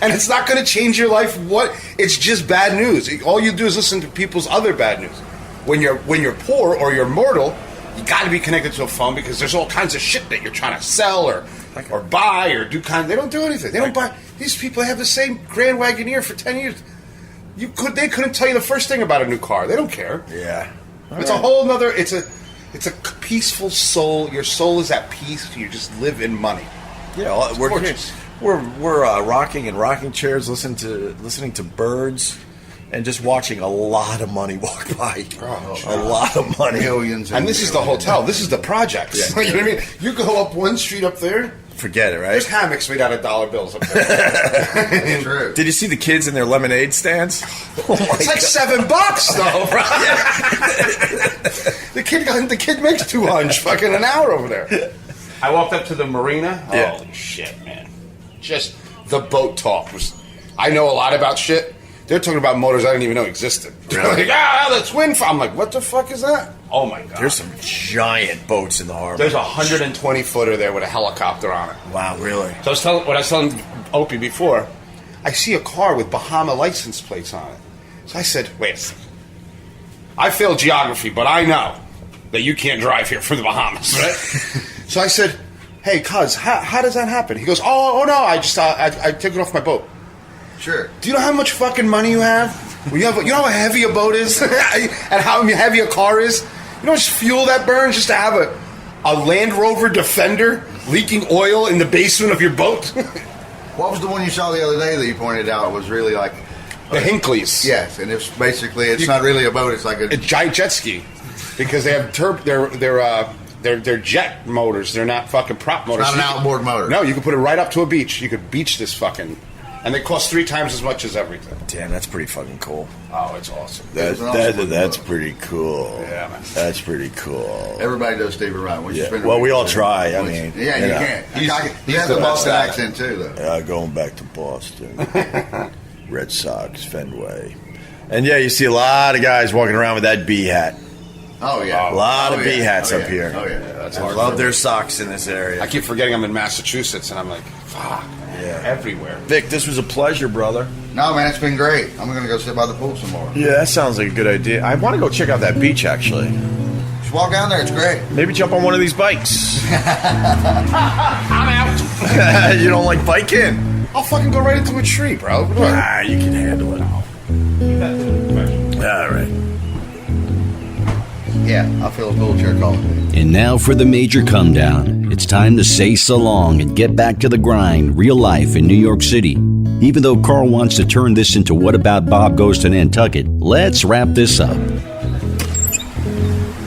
And it's not going to change your life. It's just bad news. All you do is listen to people's other bad news. When you're poor or you're mortal, you got to be connected to a phone because there's all kinds of shit that you're trying to sell or buy or do They don't do anything. They don't buy. These people have the same Grand Wagoneer for 10 years. They couldn't tell you the first thing about a new car. They don't care. Yeah. It's a whole nother. It's a peaceful soul. Your soul is at peace. You just live in money. Yeah, we're rocking in rocking chairs, listening to birds, and just watching a lot of money walk by. A lot of money. Millions. And this is the hotel. This is the projects. Yeah. You know what I mean? You go up one street up there. Forget it, right? There's hammocks made out of dollar bills up there. True. Did you see the kids in their lemonade stands? It's like $7 though, right? the kid makes $200 fucking an hour over there. I walked up to the marina. Yeah. Holy shit, man! Just the boat talk was. I know a lot about shit. They're talking about motors I didn't even know existed. Really? Like, the twin. I'm like, what the fuck is that? Oh my god! There's some giant boats in the harbor. There's a 120-footer there with a helicopter on it. Wow, really? So I was telling Opie before, I see a car with Bahama license plates on it. So I said, wait a second. I failed geography, but I know that you can't drive here from the Bahamas, right? So I said, hey, cuz, how does that happen? He goes, oh no, I took it off my boat. Sure. Do you know how much fucking money you have? You know how heavy a boat is? And how heavy a car is? You know how much fuel that burns just to have a Land Rover Defender leaking oil in the basement of your boat? What was the one you saw the other day that you pointed out was really like... The Hinckley's. Yes, and it's basically, it's not really a boat, it's like a giant jet ski. Because they have they're jet motors. They're not fucking prop motors. It's not an outboard motor. No, you can put it right up to a beach. You could beach this fucking... And they cost 3 times as much as everything. Damn, that's pretty fucking cool. Oh, it's awesome. That's pretty cool. Yeah, man. That's pretty cool. Everybody does Stevie Ray. Well, we all try. I mean, yeah, you can't. He has the a Boston best accent too, though. Going back to Boston, Red Sox, Fenway, and yeah, you see a lot of guys walking around with that B hat. Oh yeah, a lot of B hats up yeah. here. Oh yeah, that's I love their socks in this area. I keep forgetting I'm in Massachusetts, and I'm like, fuck, Yeah. everywhere. Vic, this was a pleasure, brother. No, man, it's been great. I'm going to go sit by the pool some more. Yeah, that sounds like a good idea. I want to go check out that beach, actually. Just walk down there. It's great. Maybe jump on one of these bikes. I'm out. You don't like biking? I'll fucking go right into a tree, bro. Ah, you can handle it. All right. Yeah, I feel a pool chair calling me. And now for the major come down. It's time to say so long and get back to the grind, real life in New York City. Even though Carl wants to turn this into What About Bob Goes to Nantucket, let's wrap this up.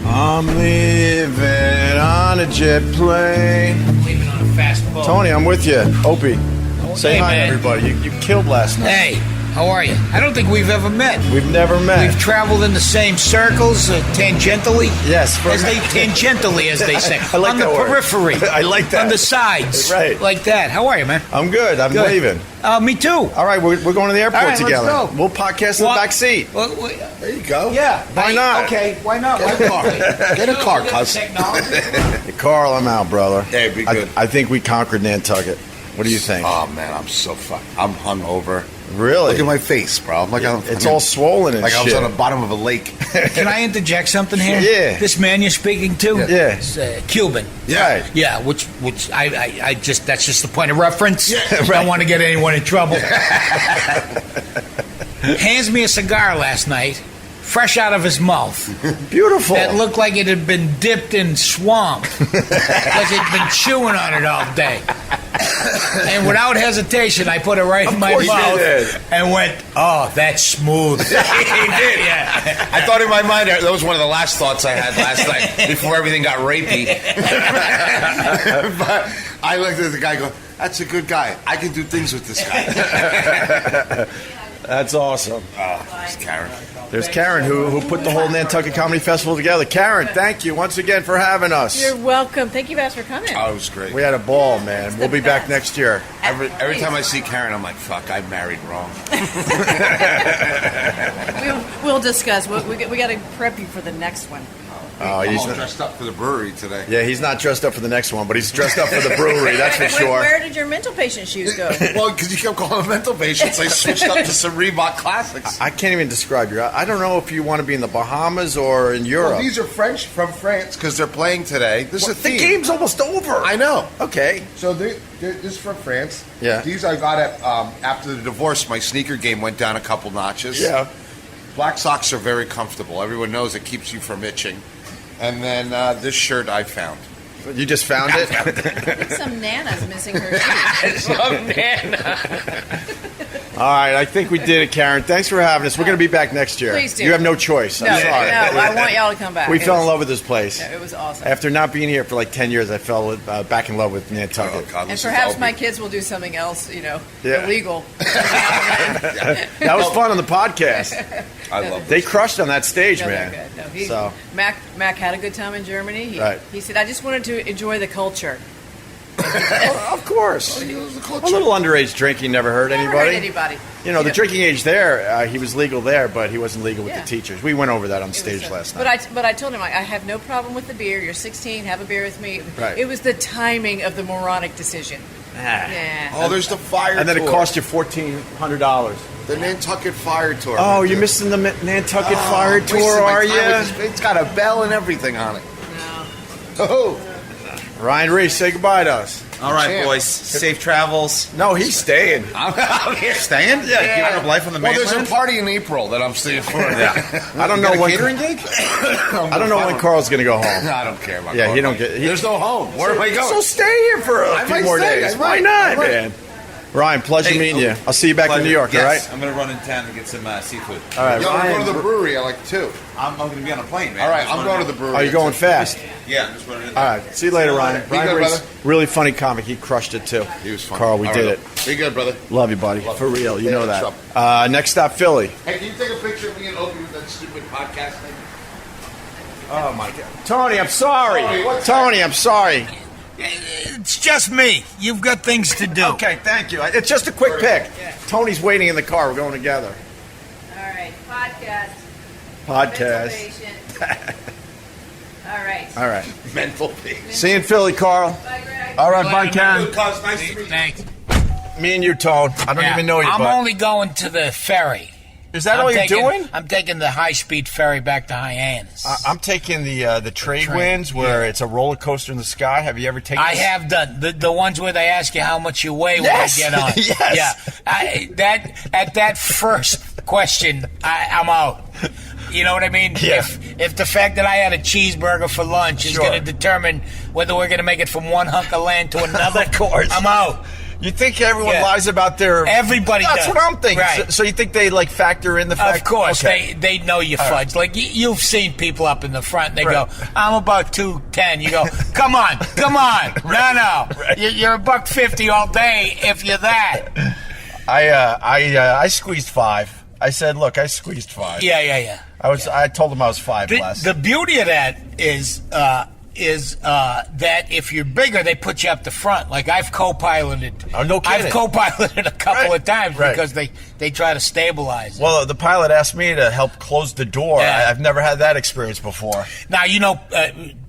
I'm leaving on a jet plane. Leaving on a fast boat. Tony, I'm with you. Opie, say Hey, hi, man. everybody. You killed last night. Hey, how are you? I don't think we've ever met. We've never met. We've traveled in the same circles, tangentially. Yes, tangentially, as they say. I like on that the word. periphery. I like that. On the sides. Right. Like that. How are you, man? I'm good. I'm Good. leaving. Me too. All right, we're going to the airport All right, let's together. go. We'll podcast in the back seat. There you go. Yeah. Why not? Okay, why not? Get a car. Get a car, cuz. Technology. Hey, Carl, I'm out, brother. Hey, be good. I think we conquered Nantucket. What do you think? Oh, man, I'm so fucked. I'm hungover. Really? Look at my face, bro. I'm like, It's all swollen and like I was shit. on the bottom of a lake. Can I interject something here? Yeah. This man you're speaking to? Yeah. Is, Cuban. Yeah. Yeah, which I just, that's just the point of reference. Yeah, I don't want to get anyone in trouble. Hands me a cigar last night, fresh out of his mouth. Beautiful. That looked like it had been dipped in swamp. Like he'd been chewing on it all day. And without hesitation, I put it right in my course you mouth did. and went, "Oh, that's smooth." He did. Yeah. I thought in my mind, that was one of the last thoughts I had last night before everything got rapey. But I looked at the guy and go, that's a good guy. I can do things with this guy. That's awesome. It's Karen. There's Karen, who put the whole Nantucket Comedy Festival together. Karen, thank you once again for having us. You're welcome. Thank you guys for coming. Oh, it was great. We had a ball, man. We'll be back next year. Every time I see Karen, I'm like, fuck, I married wrong. We'll discuss. We got to prep you for the next one. Oh, I'm he's all not, dressed up for the brewery today. yeah, he's not dressed up for the next one, but he's dressed up for the brewery, that's for sure. Where did your mental patient shoes go? Well, because you kept calling them mental patients, I switched up to some Reebok Classics. I can't even describe you. I don't know if you want to be in the Bahamas or in Europe. Well, these are French from France because they're playing today. This is a the theme. game's almost over. I know. Okay. So this is from France. Yeah. These I got at after the divorce. My sneaker game went down a couple notches. Yeah. Black socks are very comfortable. Everyone knows it keeps you from itching. And then this shirt I found. You just found it? I think some Nana's missing her shoes. Some Nana. All right, I think we did it, Karen. Thanks for having us. We're going to be back next year. Please do. You have no choice. No, I'm sorry. I want y'all to come back. We fell in love with this place. It was awesome. After not being here for like 10 years, I fell back in love with Nantucket. God, And listen to perhaps Opie. my kids will do something else, Yeah. illegal. That was fun on the podcast. I love They this. crushed on that stage, No, man. they're good. No, he, So- Mac had a good time in Germany. Right. He said, I just wanted to enjoy the culture. Of course. A little underage drinking never hurt Never anybody. hurt anybody. You know, the drinking age there, he was legal there, but he wasn't legal with Yeah. the teachers. We went over that on It was stage so- last night. But I told him, I have no problem with the beer. You're 16, have a beer with me. Right. It was the timing of the moronic decision. Yeah. Oh, there's the fire And then it tour. cost you $1,400. The Nantucket Fire Tour. Oh, you're missing the Nantucket Fire wasted Tour, my are time you? with this- It's got a bell and everything on it. No. Oh, Ryan Ruiz, say goodbye to us. All right, Champ. boys. Safe travels. No, he's staying. I'm here. Staying? Yeah, giving up life on the well, mainland. there's a party in April that I'm staying for. I don't know when. catering gig? I don't know when Carl's going to go home. I don't care about. Yeah, going he don't home. get- There's no home. Where am I going? So stay here for a I few might more stay, days. I Why might, not, I might. man? Ryan, pleasure Hey, meeting you. okay. I'll see you back in Pleasure. New York, Yes, all right? I'm going to run in town and get some seafood. All right, Yo, we're Ryan. going to the brewery. I like too. I'm going to be on a plane, man. All right, Just I'm running going to in. the brewery. Are you going fast? Yeah, I'm just running in. All right, see you later, Ryan. Be Ryan good, Ruiz, brother. really funny comic. He crushed it, too. He was fun. Carl, we All did right, it. Be good, brother. Love you, buddy. For real, you know what's that. Next stop, Philly. Hey, can you take a picture of me and Opie with that stupid podcast thing? Oh, my God. Tony, I'm sorry. Tony, what's Tony, I'm sorry. It's just me. You've got things to do. Okay, thank you. It's just a quick pick. Tony's waiting in the car. We're going together. All right. Podcast. Podcast. Mental All right. All right. Mental peace. See you in Philly, Carl. Bye, Greg. All right, bye, Karen. Cuz, nice to meet you. Thanks. Me and you, Tone. I don't Yeah. even know you, I'm but only going to the ferry. is that all you're doing? I'm taking the high-speed ferry back to Hyannis. I'm taking the trade winds where it's a roller coaster in the sky. Have you ever taken? I have done the ones where they ask you how much you weigh Yes. when you get on. Yes. Yeah, at that first question, I'm out. You know what I mean? Yeah. If the fact that I had a cheeseburger for lunch is Sure. going to determine whether we're going to make it from one hunk of land to another, Of course. I'm out. You think everyone Yeah. lies about their? Everybody That's does. what I'm thinking. Right. So you think they like factor in the fact? Of course, Okay. they know you fudge. Like you've seen people up in the front, and they Right. go, "I'm about 210." You go, "Come on, come on, no, Right. you're $150 all day if you're that." I squeezed 5. I said, look, I squeezed 5. Yeah. I told them I was 5 less. The beauty of that is that if you're bigger, they put you up the front. Like I've co-piloted. Oh, no kidding. I've co-piloted a couple Right, of times right. because they try to stabilize it. Well, the pilot asked me to help close the door. Yeah. I've never had that experience before. Now you know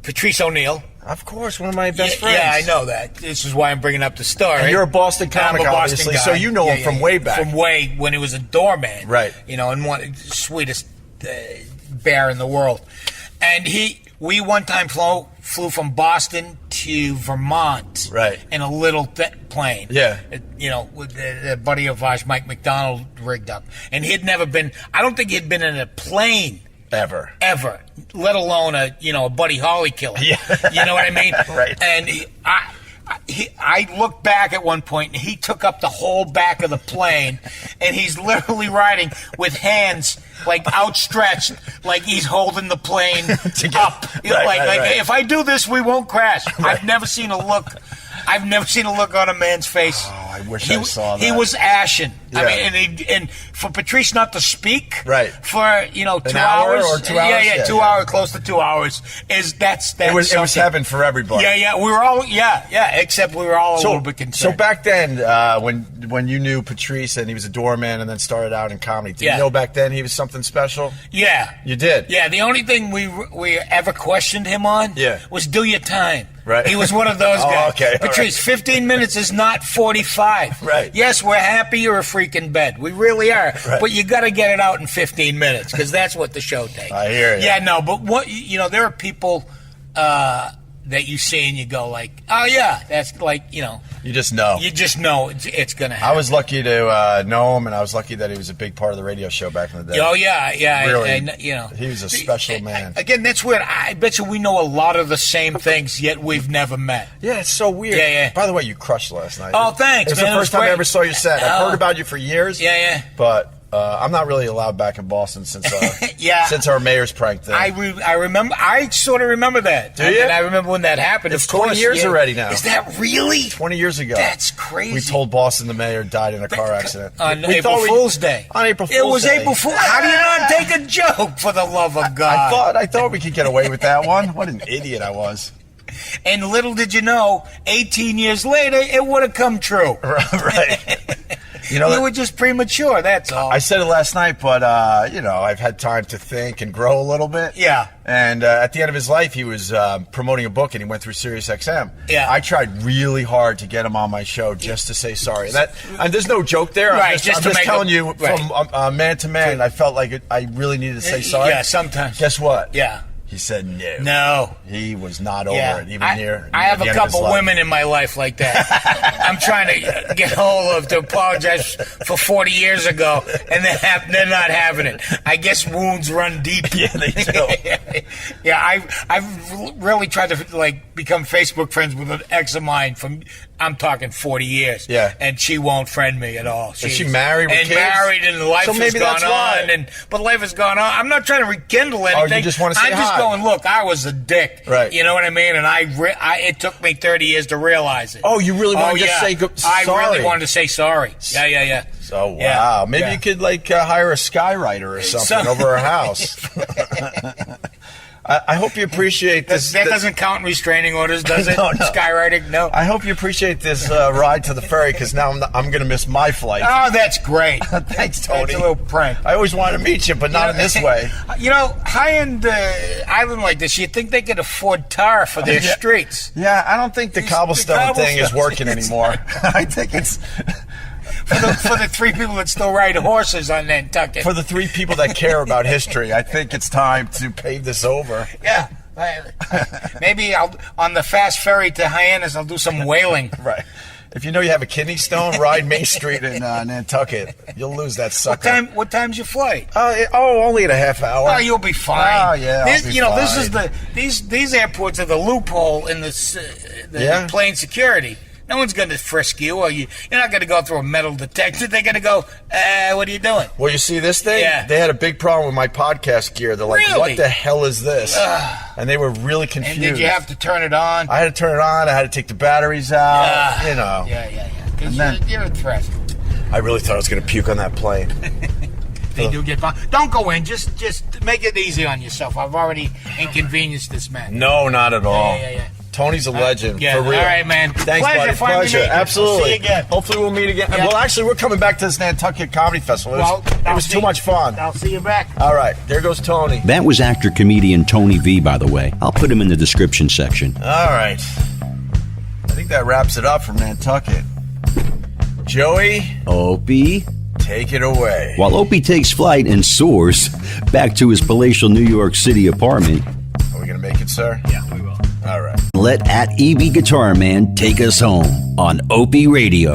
Patrice O'Neal. Of course, one of my best Yeah, friends. yeah, I know that. This is why I'm bringing up the story. And you're a Boston I'm comic, a Boston obviously, guy. so you know him from way back. From way when he was a doorman. Right. You know, and one sweetest bear in the world. And we one time flew from Boston to Vermont. Right. In a little plane. Yeah. You know, with a buddy of ours, Mike McDonald, rigged up. And he'd never been, I don't think he'd been in a plane Ever. let alone a Buddy Holly killer. Yeah. You know what I mean? Right. And I looked back at one point, and he took up the whole back of the plane, and he's literally riding with hands like outstretched, like he's holding the plane up. Right. If I do this, we won't crash. I've never seen a look on a man's face I wish I saw that. He was ashen. Yeah. I mean, and for Patrice not to speak, Right. For 2 An hour hours or 2 hours? yeah, 2 hours, close to 2 hours. That's It was something. heaven for everybody. Yeah, we were all except we were all a little bit concerned. So back then, when you knew Patrice and he was a doorman and then started out in comedy, did you know back then he was something special? Yeah, You did? Yeah, the only thing we ever questioned him on was do your time. Right. He was one of those guys. Okay, all Patrice, 15 minutes is not 45. Right. Yes, we're happy you're a freak in bed. We really are. Right. But you got to get it out in 15 minutes because that's what the show takes. I hear you. Yeah, no, but what there are people that you see and you go like, oh yeah, that's like You just know. you just know it's gonna I happen. was lucky to know him, and I was lucky that he was a big part of the radio show back in the day. Oh yeah. Really, and he was a special man. Again, that's weird. I bet you we know a lot of the same things, yet we've never met. Yeah, it's so weird. Yeah. By the way, you crushed last night. Oh, thanks, It was man. the first time I ever saw your set. I've Oh. heard about you for years. Yeah. But I'm not really allowed back in Boston since Yeah. since our mayor's prank thing. I remember. I sort of remember that. Do you? And I remember when that happened. It's Of course, 20 years yeah. already now. Is that really? 20 years ago. That's crazy. We told Boston the mayor died in a car accident. On We April thought Fool's Day. On April Fool's It was Day. April Fool's. How do you not take a joke, for the love of God? I thought we could get away with that one. What an idiot I was. And little did you know, 18 years later, it would have come true. Right. You know, You were just premature, that's all. I said it last night, but I've had time to think and grow a little bit. Yeah. And at the end of his life, he was promoting a book, and he went through SiriusXM. Yeah. I tried really hard to get him on my show just to say sorry. And there's no joke there. Right, I'm just to just make telling it- you right. from man to man. I felt like I really needed to say sorry. Yeah, sometimes. Guess what? Yeah. He said no. No. He was not over Yeah. it, even I near. have the a end of his couple life. women in my life like that. I'm trying to get hold of to apologize for 40 years ago, and they're not having it. I guess wounds run deep. Yeah, they do. Yeah, I've really tried to become Facebook friends with an ex of mine from, I'm talking 40 years. Yeah. And she won't friend me at all. Is she married with and kids? married, and life So has maybe gone that's why. on. But life has gone on. I'm not trying to rekindle anything. just wanna say I'm just hi. going, look, I was a dick. Right. You know what I mean? And it took me 30 years to realize it. Oh, you really wanted to yeah. say I sorry? really wanted to say sorry. Yeah. So, wow. Yeah. Maybe Yeah. you could, hire a skywriter or something over our house. I hope you appreciate this. That doesn't count in restraining orders, does it? No. Skywriting? No. I hope you apprient this ride to the ferry, because now I'm going to miss my flight. Oh, that's great. Thanks, Tony. That's a little prank. I always wanted to meet you, but not in this way. High-end island like this, you'd think they could afford tar for their streets. Yeah, I don't think the cobblestone thing is working anymore. I think it's For the three people that still ride horses on Nantucket. for the three people that care about history. I think it's time to pave this over. Yeah. Maybe on the fast ferry to Hyannis, I'll do some whaling. Right. If you know you have a kidney stone, ride Main Street in Nantucket. You'll lose that sucker. What time's your flight? Only in a half hour. Oh, you'll be fine. Oh, yeah, I'll be this is fine. these airports are the loophole in the plane security. No one's going to frisk you, or you're not going to go through a metal detector. They're going to go, what are you doing? Well, you see this thing? Yeah. They had a big problem with my podcast gear. They're like, Really? what the hell is this? And they were really confused. And did you have to turn it on? I had to turn it on. I had to take the batteries out. Yeah. Because And you're a threat. I really thought I was going to puke on that plane. They do get fun. Don't go in. Just make it easy on yourself. I've already inconvenienced this man. No, not at all. Yeah. Tony's a legend. Yeah. For real. All right, man. Thanks, Pleasure buddy. finally Pleasure. meeting you. Absolutely. We'll see you again. Hopefully we'll meet again. Yeah. Well, actually, we're coming back to this Nantucket Comedy Festival. It was too much fun. I'll see you back. All right. There goes Tony. That was actor-comedian Tony V, by the way. I'll put him in the description section. All right. I think that wraps it up from Nantucket. Joey, Opie. take it away. While Opie takes flight and soars back to his palatial New York City apartment, Are we going to make it, sir? Yeah, we will. All right. let @EB Guitar Man take us home on Opie Radio.